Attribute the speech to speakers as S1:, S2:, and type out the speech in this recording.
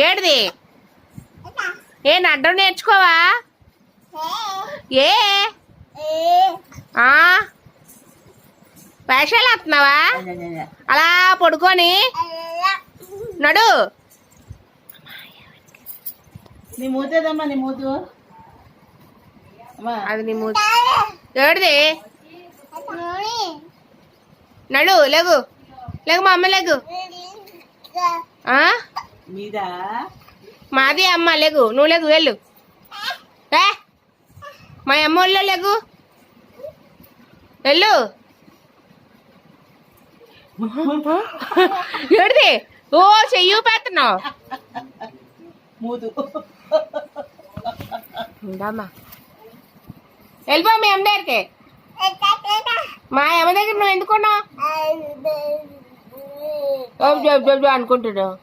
S1: ఏడిది ఏ నడ్డం నేర్చుకోవా ఏ వేషాలు వస్తున్నావా అలా పడుకొని నడు
S2: నీ మూతేదమ్మా నీ మూతు
S1: అది నీ మూతి ఏడిది నడు లేగు లేగు మా అమ్మ లేగు
S2: మీద
S1: మాది అమ్మ లేగు నువ్వు లేగు వెళ్ళు మా అమ్మ వాళ్ళు లేగు వెళ్ళు ఏడిది ఓ చెయ్యి పెడుతున్నావు
S2: మూతు
S1: ఉండమ్మా వెళ్ళిపో మీ అమ్మ దగ్గరికి మా అమ్మ దగ్గర నువ్వు ఎందుకున్నావు అనుకుంటున్నావు